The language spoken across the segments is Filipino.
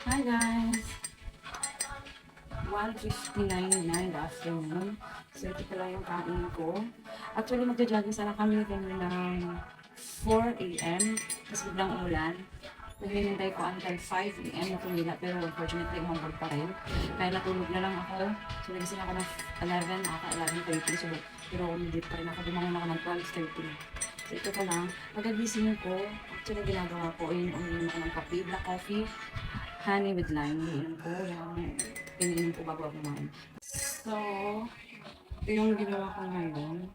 Hi guys! 1:59 na in the afternoon. So ito pala yung kain ko. Actually magja-jogging sana kami ng 4 a.m. Tapos biglang umulan. Naghihintay ko until 5 a.m. na tumila pero unfortunately homework pa rin. Kaya natulog na lang ako. So nagising ako ng 11, aka 11:30. So pero hindi pa rin ako. Bumangon ako ng 12:30. So ito pa lang. Pagkagising ko, actually ginagawa ko, uminom ako ng kape, black coffee, honey with lime. Iniinom ko yung iniinom ko bago ako kumain. So, ito yung ginawa ko ngayon.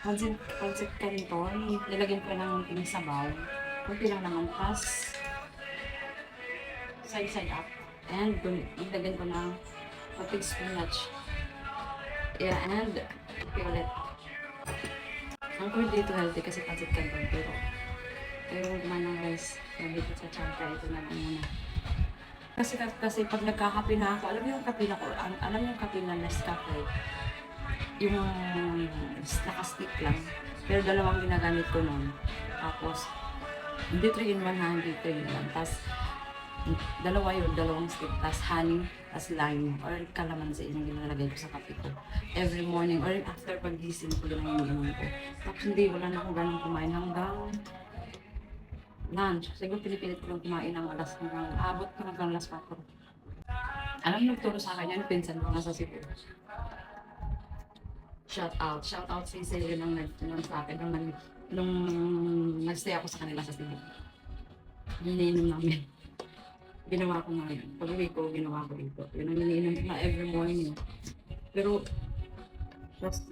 Pancit canton, nilagyan ko ng kunting sabaw. Kunti lang naman, tas side up. And nilagyan ko ng kunting spinach. Yeah, and okay ulit. Ang ko dito healthy kasi pancit canton, pero ayaw kumain ng rice. Sabi ko sa chanka, ito na lang muna. Kasi pag nagkakape na ako, alam mo yung kape na ko, alam mo yung kape na Nescafe, yung naka-stick lang. Pero dalawang ginagamit ko noon. Tapos, hindi 3 in 1 ha, hindi 3 in 1. Tapos, dalawa yun, dalawang stick. Tapos honey, tapos lime, or calamansi yung ginalagay ko sa kape ko. Every morning, or after pag-gising ko lang yung ininom ko. Tapos hindi, wala na akong ganun kumain hanggang lunch. Siguro pinipilit ko lang kumain ng alas hanggang abot ko hanggang alas 4. Alam mo, nagturo sa akin yan, pinsan ko nasa Cebu. Shout out. Shout out si Sir nung nag sa akin nung nag-stay ako sa kanila sa Cebu. Iniinom namin. Ginawa ko nga yun. Pag-uwi ko, ginawa ko dito. Yun ang iniinom ko na every morning. Pero, just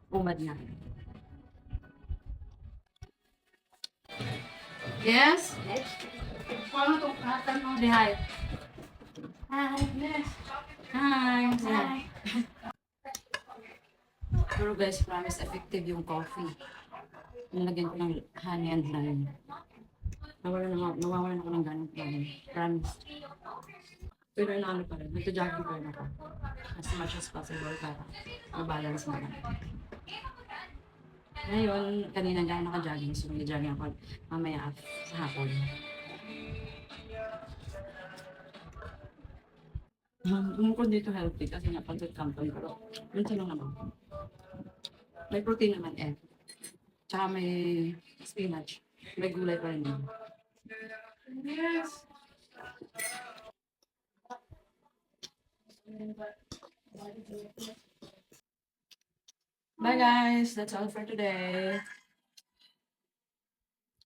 umad na. Yes? Paano itong katan mo? Hi. Hi. Yes. Hi. Hi. Pero guys, promise effective yung coffee. Nilagyan ko ng honey and lime. Nawawalan ako ng ganong kain. Promise. Pero inaano pa rin, nagja-jogging pa rin ako. As much as possible para mabalance na lang. Ngayon, kanina lang naka-jogging, so nag-jogging ako mamaya sa hapon. Ko dito healthy kasi napansit canton pero minsan lang naman. May protein naman eh. Tsaka may spinach. May gulay pa rin yun. Yes! Bye guys! That's all for today.